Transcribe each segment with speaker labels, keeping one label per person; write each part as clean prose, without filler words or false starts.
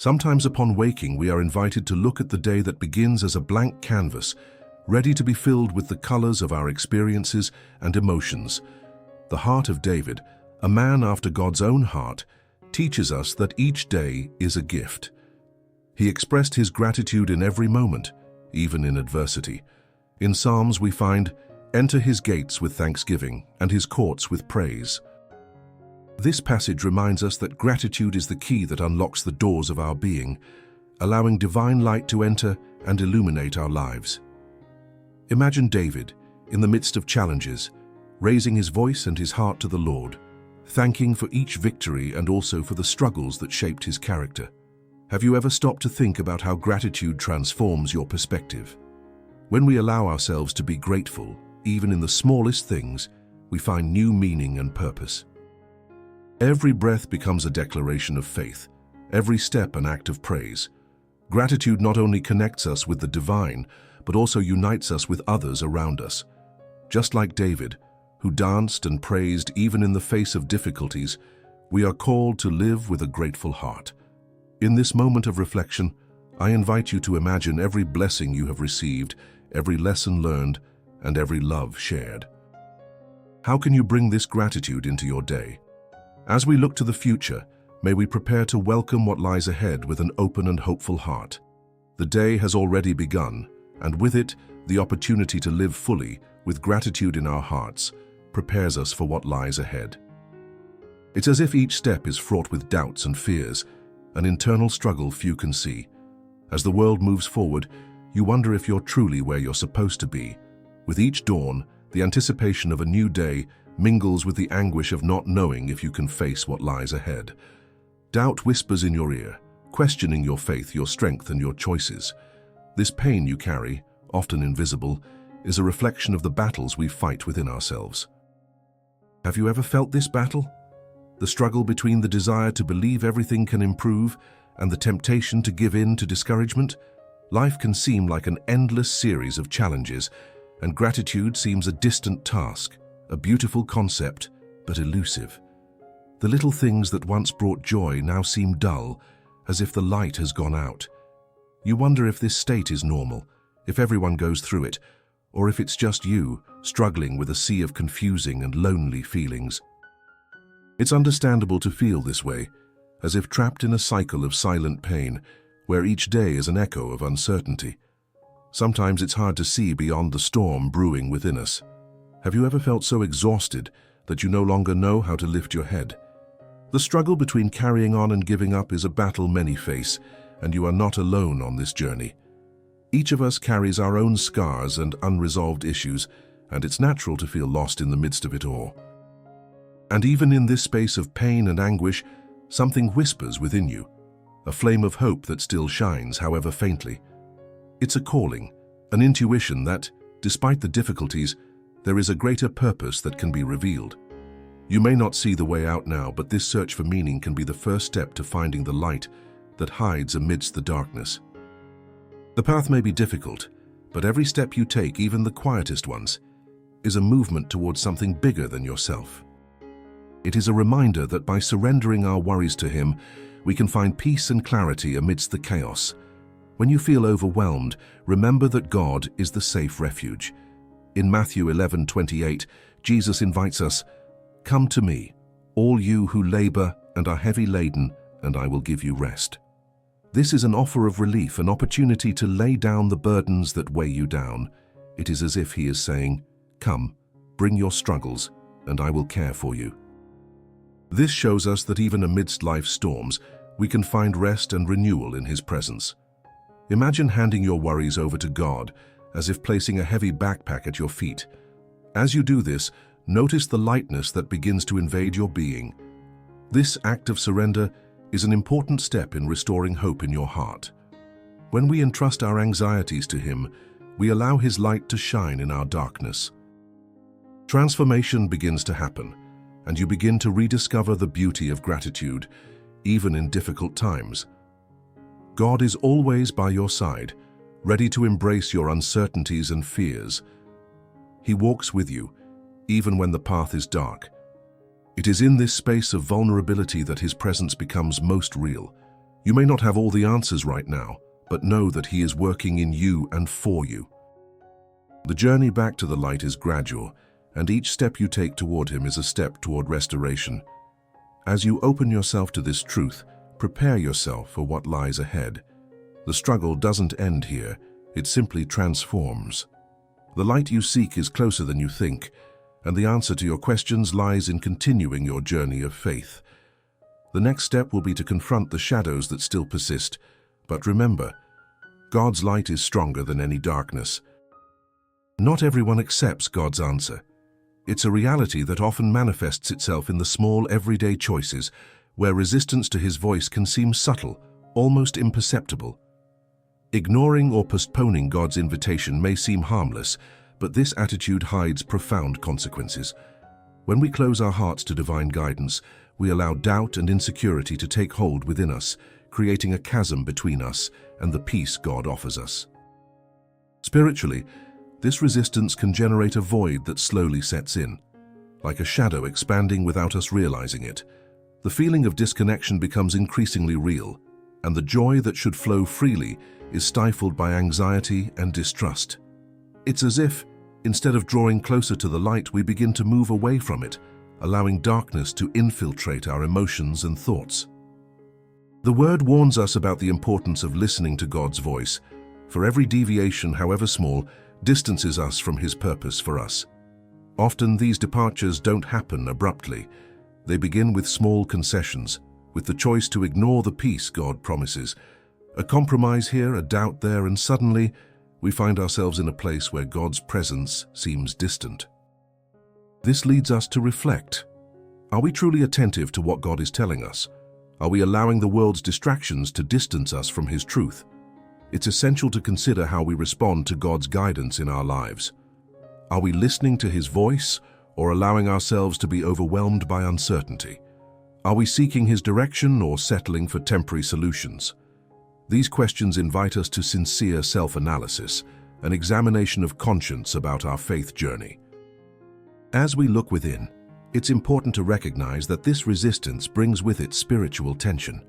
Speaker 1: Sometimes upon waking, we are invited to look at the day that begins as a blank canvas, ready to be filled with the colors of our experiences and emotions. The heart of David, a man after God's own heart, teaches us that each day is a gift. He expressed his gratitude in every moment, even in adversity. In Psalms we find, "Enter his gates with thanksgiving and his courts with praise." This passage reminds us that gratitude is the key that unlocks the doors of our being, allowing divine light to enter and illuminate our lives. Imagine David, in the midst of challenges, raising his voice and his heart to the Lord, thanking for each victory and also for the struggles that shaped his character. Have you ever stopped to think about how gratitude transforms your perspective? When we allow ourselves to be grateful, even in the smallest things, we find new meaning and purpose. Every breath becomes a declaration of faith, every step an act of praise. Gratitude not only connects us with the divine, but also unites us with others around us. Just like David, who danced and praised even in the face of difficulties, we are called to live with a grateful heart. In this moment of reflection, I invite you to imagine every blessing you have received, every lesson learned, and every love shared. How can you bring this gratitude into your day? As we look to the future, may we prepare to welcome what lies ahead with an open and hopeful heart. The day has already begun, and with it, the opportunity to live fully, with gratitude in our hearts, prepares us for what lies ahead. It's as if each step is fraught with doubts and fears, an internal struggle few can see. As the world moves forward, you wonder if you're truly where you're supposed to be. With each dawn, the anticipation of a new day mingles with the anguish of not knowing if you can face what lies ahead. Doubt whispers in your ear, questioning your faith, your strength, and your choices. This pain you carry, often invisible, is a reflection of the battles we fight within ourselves. Have you ever felt this battle? The struggle between the desire to believe everything can improve and the temptation to give in to discouragement? Life can seem like an endless series of challenges, and gratitude seems a distant task, a beautiful concept, but elusive. The little things that once brought joy now seem dull, as if the light has gone out. You wonder if this state is normal, if everyone goes through it, or if it's just you, struggling with a sea of confusing and lonely feelings. It's understandable to feel this way, as if trapped in a cycle of silent pain, where each day is an echo of uncertainty. Sometimes it's hard to see beyond the storm brewing within us. Have you ever felt so exhausted that you no longer know how to lift your head? The struggle between carrying on and giving up is a battle many face, and you are not alone on this journey. Each of us carries our own scars and unresolved issues, and it's natural to feel lost in the midst of it all. And even in this space of pain and anguish, something whispers within you, a flame of hope that still shines, however faintly. It's a calling, an intuition that, despite the difficulties, there is a greater purpose that can be revealed. You may not see the way out now, but this search for meaning can be the first step to finding the light that hides amidst the darkness. The path may be difficult, but every step you take, even the quietest ones, is a movement towards something bigger than yourself. It is a reminder that by surrendering our worries to Him, we can find peace and clarity amidst the chaos. When you feel overwhelmed, remember that God is the safe refuge. In Matthew 11:28, Jesus invites us, "Come to me, all you who labor and are heavy laden, and I will give you rest." This is an offer of relief, an opportunity to lay down the burdens that weigh you down. It is as if He is saying, "Come, bring your struggles, and I will care for you." This shows us that even amidst life's storms, we can find rest and renewal in His presence. Imagine handing your worries over to God, as if placing a heavy backpack at your feet. As you do this, notice the lightness that begins to invade your being. This act of surrender is an important step in restoring hope in your heart. When we entrust our anxieties to Him, we allow His light to shine in our darkness. Transformation begins to happen, and you begin to rediscover the beauty of gratitude, even in difficult times. God is always by your side, ready to embrace your uncertainties and fears. He walks with you, even when the path is dark. It is in this space of vulnerability that His presence becomes most real. You may not have all the answers right now, but know that He is working in you and for you. The journey back to the light is gradual, and each step you take toward Him is a step toward restoration. As you open yourself to this truth, prepare yourself for what lies ahead. The struggle doesn't end here, it simply transforms. The light you seek is closer than you think, and the answer to your questions lies in continuing your journey of faith. The next step will be to confront the shadows that still persist, but remember, God's light is stronger than any darkness. Not everyone accepts God's answer. It's a reality that often manifests itself in the small, everyday choices, where resistance to His voice can seem subtle, almost imperceptible. Ignoring or postponing God's invitation may seem harmless, but this attitude hides profound consequences. When we close our hearts to divine guidance, we allow doubt and insecurity to take hold within us, creating a chasm between us and the peace God offers us. Spiritually, this resistance can generate a void that slowly sets in, like a shadow expanding without us realizing it. The feeling of disconnection becomes increasingly real, and the joy that should flow freely is stifled by anxiety and distrust. It's as if, instead of drawing closer to the light, we begin to move away from it, allowing darkness to infiltrate our emotions and thoughts. The Word warns us about the importance of listening to God's voice, for every deviation, however small, distances us from His purpose for us. Often these departures don't happen abruptly. They begin with small concessions, with the choice to ignore the peace God promises. A compromise here, a doubt there, and suddenly we find ourselves in a place where God's presence seems distant. This leads us to reflect. Are we truly attentive to what God is telling us? Are we allowing the world's distractions to distance us from His truth? It's essential to consider how we respond to God's guidance in our lives. Are we listening to His voice or allowing ourselves to be overwhelmed by uncertainty? Are we seeking His direction or settling for temporary solutions? These questions invite us to sincere self-analysis, an examination of conscience about our faith journey. As we look within, it's important to recognize that this resistance brings with it spiritual tension.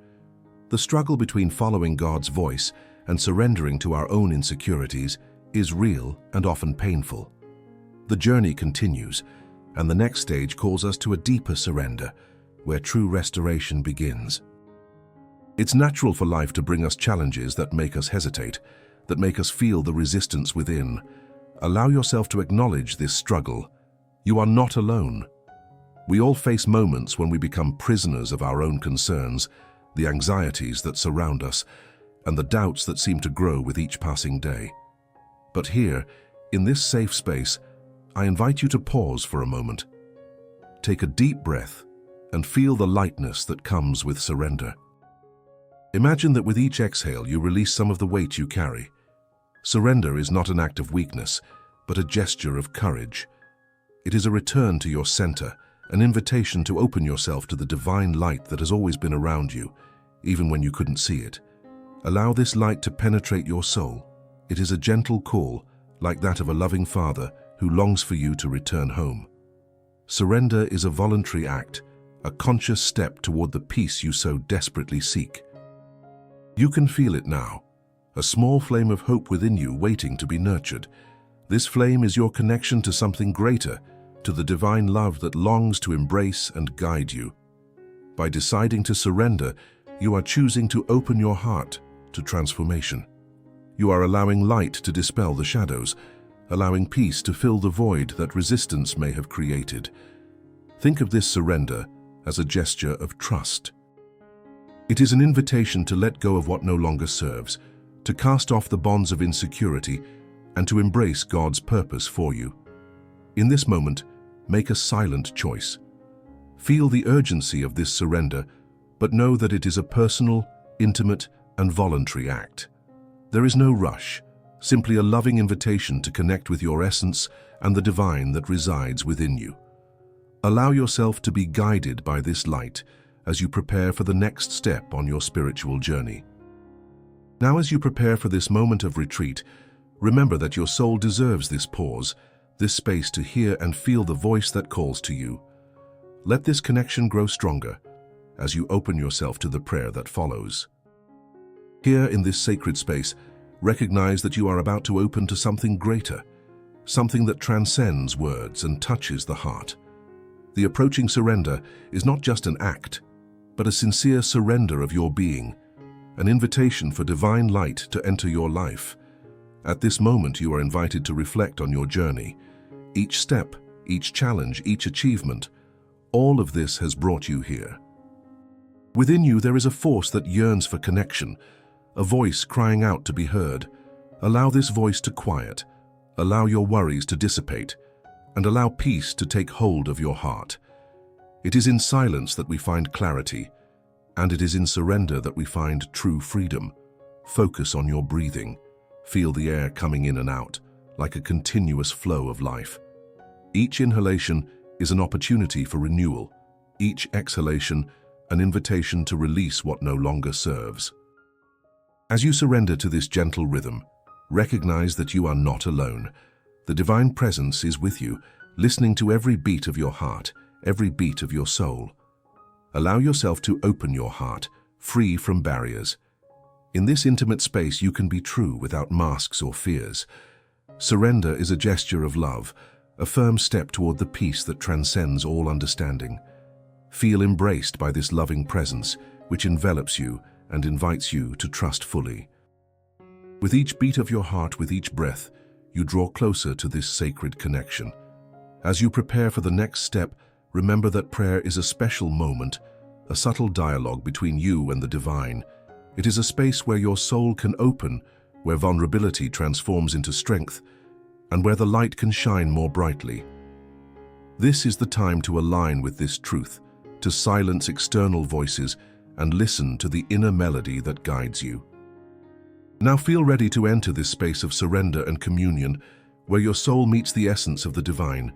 Speaker 1: The struggle between following God's voice and surrendering to our own insecurities is real and often painful. The journey continues, and the next stage calls us to a deeper surrender, where true restoration begins. It's natural for life to bring us challenges that make us hesitate, that make us feel the resistance within. Allow yourself to acknowledge this struggle. You are not alone. We all face moments when we become prisoners of our own concerns, the anxieties that surround us, and the doubts that seem to grow with each passing day. But here, in this safe space, I invite you to pause for a moment. Take a deep breath and feel the lightness that comes with surrender. Imagine that with each exhale you release some of the weight you carry. Surrender is not an act of weakness, but a gesture of courage. It is a return to your center, an invitation to open yourself to the divine light that has always been around you, even when you couldn't see it. Allow this light to penetrate your soul. It is a gentle call, like that of a loving father who longs for you to return home. Surrender is a voluntary act, a conscious step toward the peace you so desperately seek. You can feel it now, a small flame of hope within you waiting to be nurtured. This flame is your connection to something greater, to the divine love that longs to embrace and guide you. By deciding to surrender, you are choosing to open your heart to transformation. You are allowing light to dispel the shadows, allowing peace to fill the void that resistance may have created. Think of this surrender as a gesture of trust. It is an invitation to let go of what no longer serves, to cast off the bonds of insecurity, and to embrace God's purpose for you. In this moment, make a silent choice. Feel the urgency of this surrender, but know that it is a personal, intimate, and voluntary act. There is no rush, simply a loving invitation to connect with your essence and the divine that resides within you. Allow yourself to be guided by this light as you prepare for the next step on your spiritual journey. Now, as you prepare for this moment of retreat, remember that your soul deserves this pause, this space to hear and feel the voice that calls to you. Let this connection grow stronger as you open yourself to the prayer that follows. Here in this sacred space, recognize that you are about to open to something greater, something that transcends words and touches the heart. The approaching surrender is not just an act, but a sincere surrender of your being, an invitation for divine light to enter your life. At this moment, you are invited to reflect on your journey. Each step, each challenge, each achievement, all of this has brought you here. Within you, there is a force that yearns for connection, a voice crying out to be heard. Allow this voice to quiet, allow your worries to dissipate, and allow peace to take hold of your heart. It is in silence that we find clarity, and it is in surrender that we find true freedom. Focus on your breathing. Feel the air coming in and out, like a continuous flow of life. Each inhalation is an opportunity for renewal. Each exhalation, an invitation to release what no longer serves. As you surrender to this gentle rhythm, recognize that you are not alone. The divine presence is with you, listening to every beat of your heart, every beat of your soul. Allow yourself to open your heart, free from barriers. In this intimate space, you can be true without masks or fears. Surrender is a gesture of love, a firm step toward the peace that transcends all understanding. Feel embraced by this loving presence, which envelops you and invites you to trust fully. With each beat of your heart, with each breath, you draw closer to this sacred connection. As you prepare for the next step, remember that prayer is a special moment, a subtle dialogue between you and the divine. It is a space where your soul can open, where vulnerability transforms into strength, and where the light can shine more brightly. This is the time to align with this truth, to silence external voices and listen to the inner melody that guides you. Now feel ready to enter this space of surrender and communion, where your soul meets the essence of the divine.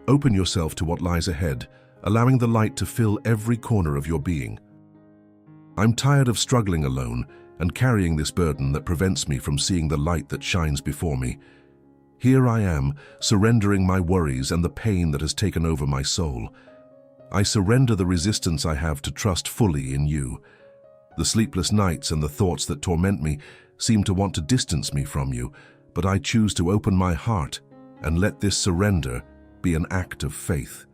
Speaker 1: Open yourself to what lies ahead, allowing the light to fill every corner of your being. I'm tired of struggling alone and carrying this burden that prevents me from seeing the light that shines before me. Here I am, surrendering my worries and the pain that has taken over my soul. I surrender the resistance I have to trust fully in you. The sleepless nights and the thoughts that torment me seem to want to distance me from you, but I choose to open my heart and let this surrender be an act of faith.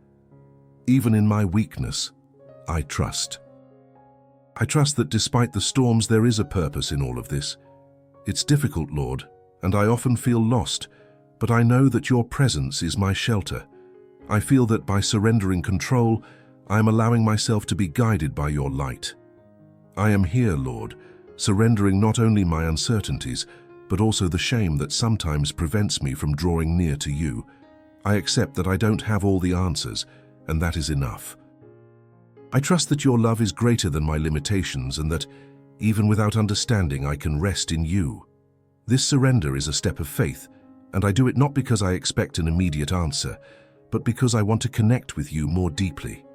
Speaker 1: Even in my weakness, I trust. I trust that despite the storms, there is a purpose in all of this. It's difficult, Lord, and I often feel lost, but I know that your presence is my shelter. I feel that by surrendering control, I am allowing myself to be guided by your light. I am here, Lord, surrendering not only my uncertainties, but also the shame that sometimes prevents me from drawing near to you. I accept that I don't have all the answers, and that is enough. I trust that your love is greater than my limitations and that, even without understanding, I can rest in you. This surrender is a step of faith, and I do it not because I expect an immediate answer, but because I want to connect with you more deeply.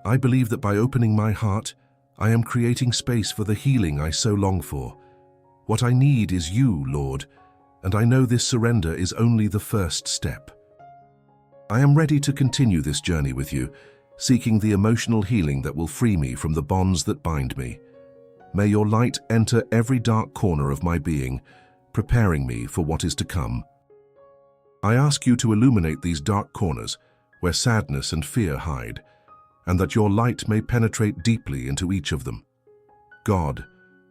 Speaker 1: I believe that by opening my heart, I am creating space for the healing I so long for. What I need is you, Lord, and I know this surrender is only the first step. I am ready to continue this journey with you, seeking the emotional healing that will free me from the bonds that bind me. May your light enter every dark corner of my being, preparing me for what is to come. I ask you to illuminate these dark corners where sadness and fear hide, and that your light may penetrate deeply into each of them. God,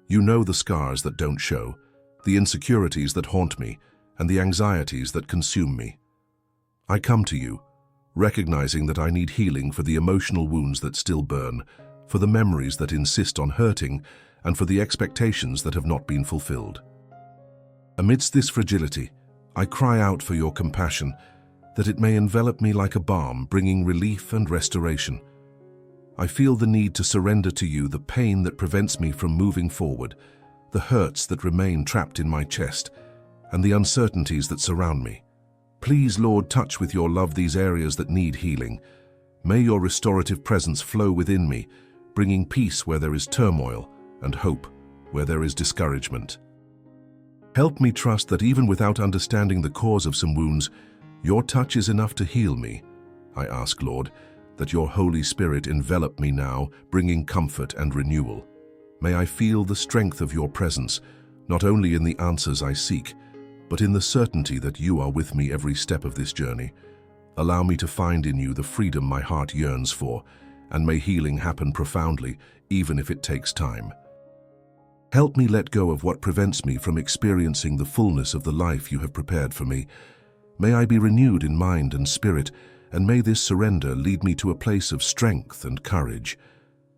Speaker 1: you know the scars that don't show, the insecurities that haunt me, and the anxieties that consume me. I come to you, recognizing that I need healing for the emotional wounds that still burn, for the memories that insist on hurting, and for the expectations that have not been fulfilled. Amidst this fragility, I cry out for your compassion, that it may envelop me like a balm, bringing relief and restoration. I feel the need to surrender to you the pain that prevents me from moving forward, the hurts that remain trapped in my chest, and the uncertainties that surround me. Please, Lord, touch with your love these areas that need healing. May your restorative presence flow within me, bringing peace where there is turmoil and hope where there is discouragement. Help me trust that even without understanding the cause of some wounds, your touch is enough to heal me. I ask, Lord, that your Holy Spirit envelop me now, bringing comfort and renewal. May I feel the strength of your presence, not only in the answers I seek, but in the certainty that you are with me every step of this journey. Allow me to find in you the freedom my heart yearns for, and may healing happen profoundly, even if it takes time. Help me let go of what prevents me from experiencing the fullness of the life you have prepared for me. May I be renewed in mind and spirit, and may this surrender lead me to a place of strength and courage.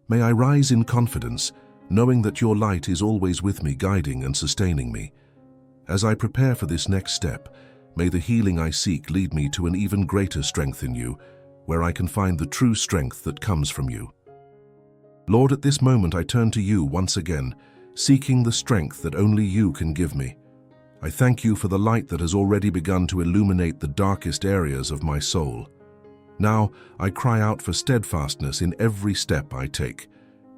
Speaker 1: May I rise in confidence, knowing that your light is always with me, guiding and sustaining me. As I prepare for this next step, may the healing I seek lead me to an even greater strength in you, where I can find the true strength that comes from you. Lord, at this moment I turn to you once again, seeking the strength that only you can give me. I thank you for the light that has already begun to illuminate the darkest areas of my soul. Now I cry out for steadfastness in every step I take.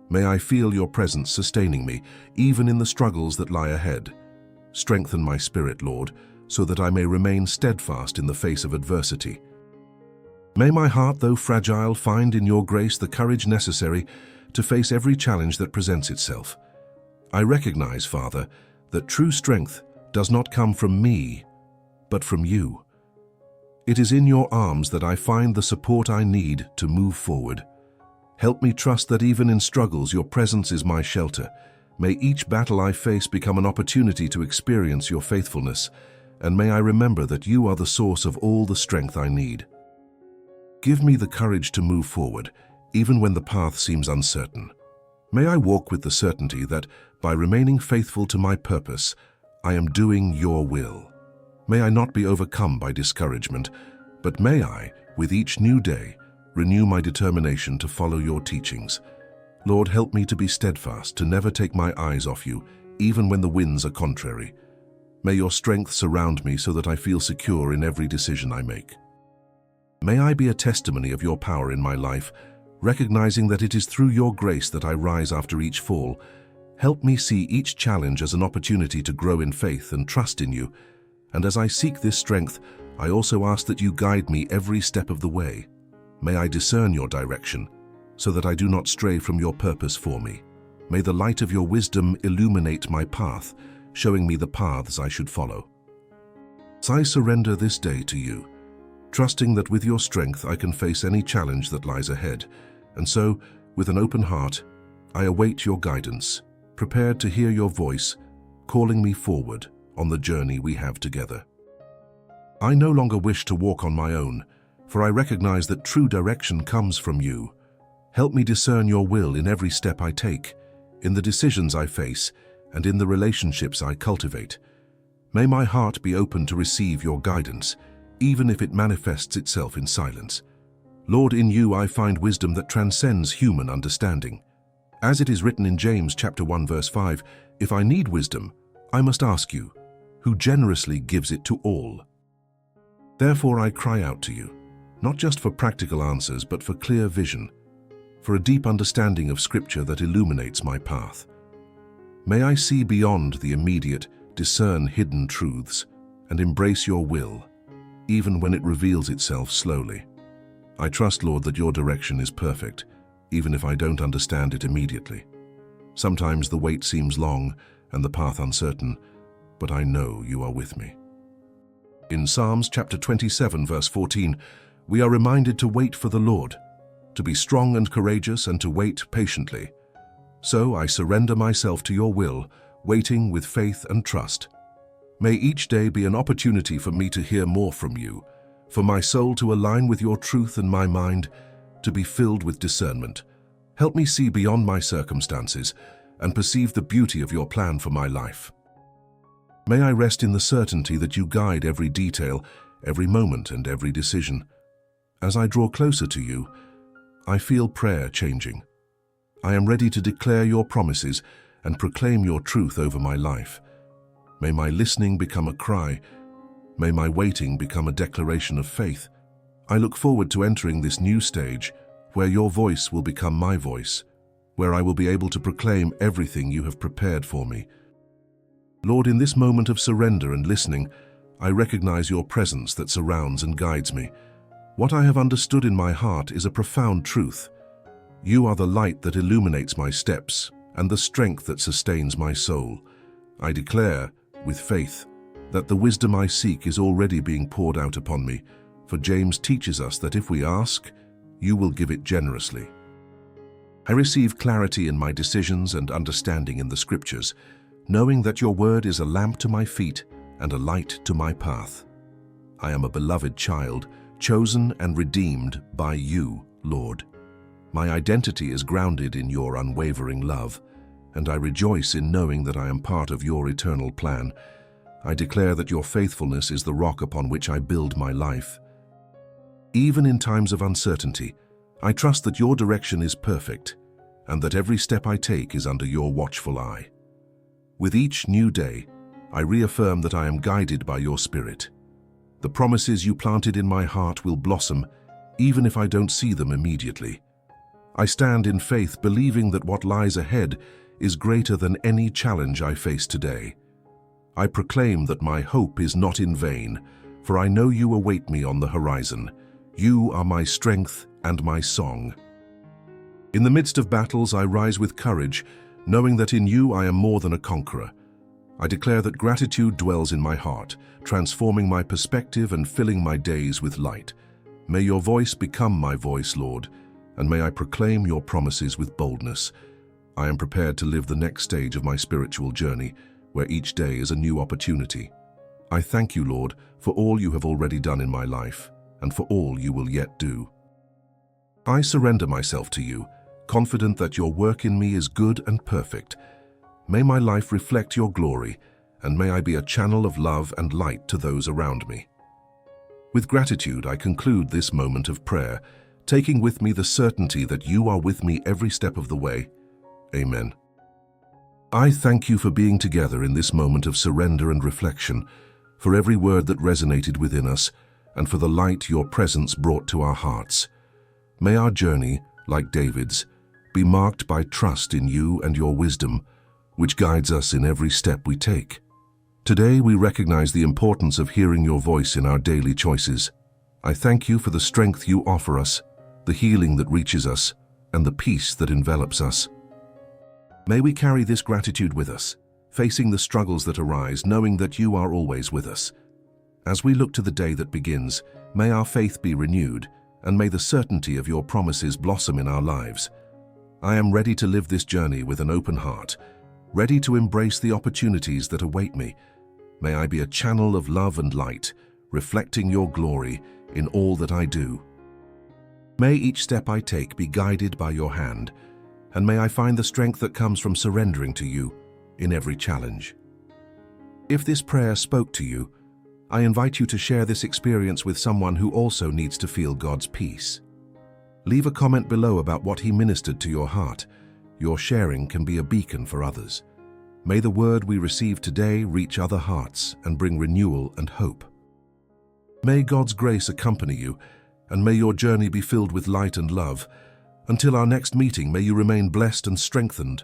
Speaker 1: May I feel your presence sustaining me, even in the struggles that lie ahead. Strengthen my spirit, Lord, so that I may remain steadfast in the face of adversity. May my heart, though fragile, find in your grace the courage necessary to face every challenge that presents itself. I recognize, Father, that true strength does not come from me, but from you. It is in your arms that I find the support I need to move forward. Help me trust that even in struggles, your presence is my shelter. May each battle I face become an opportunity to experience your faithfulness, and may I remember that you are the source of all the strength I need. Give me the courage to move forward, even when the path seems uncertain. May I walk with the certainty that, by remaining faithful to my purpose, I am doing your will. May I not be overcome by discouragement, but may I, with each new day, renew my determination to follow your teachings. Lord, help me to be steadfast, to never take my eyes off you, even when the winds are contrary. May your strength surround me so that I feel secure in every decision I make. May I be a testimony of your power in my life, recognizing that it is through your grace that I rise after each fall. Help me see each challenge as an opportunity to grow in faith and trust in you. And as I seek this strength, I also ask that you guide me every step of the way. May I discern your direction, so that I do not stray from your purpose for me. May the light of your wisdom illuminate my path, showing me the paths I should follow. As I surrender this day to you, trusting that with your strength I can face any challenge that lies ahead, and so, with an open heart, I await your guidance, prepared to hear your voice, calling me forward on the journey we have together. I no longer wish to walk on my own, for I recognize that true direction comes from you. Help me discern your will in every step I take, in the decisions I face, and in the relationships I cultivate. May my heart be open to receive your guidance, even if it manifests itself in silence. Lord, in you I find wisdom that transcends human understanding. As it is written in James chapter 1 verse 5, if I need wisdom, I must ask you, who generously gives it to all. Therefore I cry out to you, not just for practical answers, but for clear vision, for a deep understanding of Scripture that illuminates my path. May I see beyond the immediate, discern hidden truths, and embrace your will, even when it reveals itself slowly. I trust, Lord, that your direction is perfect, even if I don't understand it immediately. Sometimes the wait seems long and the path uncertain, but I know you are with me. In Psalms chapter 27 verse 14, we are reminded to wait for the Lord, to be strong and courageous and to wait patiently. So I surrender myself to your will, waiting with faith and trust. May each day be an opportunity for me to hear more from you, for my soul to align with your truth and my mind to be filled with discernment. Help me see beyond my circumstances and perceive the beauty of your plan for my life. May I rest in the certainty that you guide every detail, every moment, and every decision. As I draw closer to you, I feel prayer changing. I am ready to declare your promises and proclaim your truth over my life. May my listening become a cry. May my waiting become a declaration of faith. I look forward to entering this new stage where your voice will become my voice, where I will be able to proclaim everything you have prepared for me. Lord, in this moment of surrender and listening, I recognize your presence that surrounds and guides me. What I have understood in my heart is a profound truth. You are the light that illuminates my steps, and the strength that sustains my soul. I declare, with faith, that the wisdom I seek is already being poured out upon me, for James teaches us that if we ask, you will give it generously. I receive clarity in my decisions and understanding in the Scriptures, knowing that your word is a lamp to my feet and a light to my path. I am a beloved child, chosen and redeemed by you, Lord. My identity is grounded in your unwavering love, and I rejoice in knowing that I am part of your eternal plan. I declare that your faithfulness is the rock upon which I build my life. Even in times of uncertainty, I trust that your direction is perfect, and that every step I take is under your watchful eye. With each new day, I reaffirm that I am guided by your Spirit. The promises you planted in my heart will blossom, even if I don't see them immediately. I stand in faith, believing that what lies ahead is greater than any challenge I face today. I proclaim that my hope is not in vain, for I know you await me on the horizon. You are my strength and my song. In the midst of battles, I rise with courage, knowing that in you I am more than a conqueror. I declare that gratitude dwells in my heart, transforming my perspective and filling my days with light. May your voice become my voice, Lord, and may I proclaim your promises with boldness. I am prepared to live the next stage of my spiritual journey, where each day is a new opportunity. I thank you, Lord, for all you have already done in my life, and for all you will yet do. I surrender myself to you, confident that your work in me is good and perfect. May my life reflect your glory, and may I be a channel of love and light to those around me. With gratitude, I conclude this moment of prayer, taking with me the certainty that you are with me every step of the way. Amen. I thank you for being together in this moment of surrender and reflection, for every word that resonated within us, and for the light your presence brought to our hearts. May our journey, like David's, be marked by trust in you and your wisdom, which guides us in every step we take. Today we recognize the importance of hearing your voice in our daily choices. I thank you for the strength you offer us, the healing that reaches us, and the peace that envelops us. May we carry this gratitude with us, facing the struggles that arise, knowing that you are always with us. As we look to the day that begins, may our faith be renewed, and may the certainty of your promises blossom in our lives. I am ready to live this journey with an open heart, ready to embrace the opportunities that await me. May I be a channel of love and light, reflecting your glory in all that I do. May each step I take be guided by your hand, and may I find the strength that comes from surrendering to you in every challenge. If this prayer spoke to you, I invite you to share this experience with someone who also needs to feel God's peace. Leave a comment below about what he ministered to your heart. Your sharing can be a beacon for others. May the word we receive today reach other hearts and bring renewal and hope. May God's grace accompany you, and may your journey be filled with light and love. Until our next meeting, may you remain blessed and strengthened.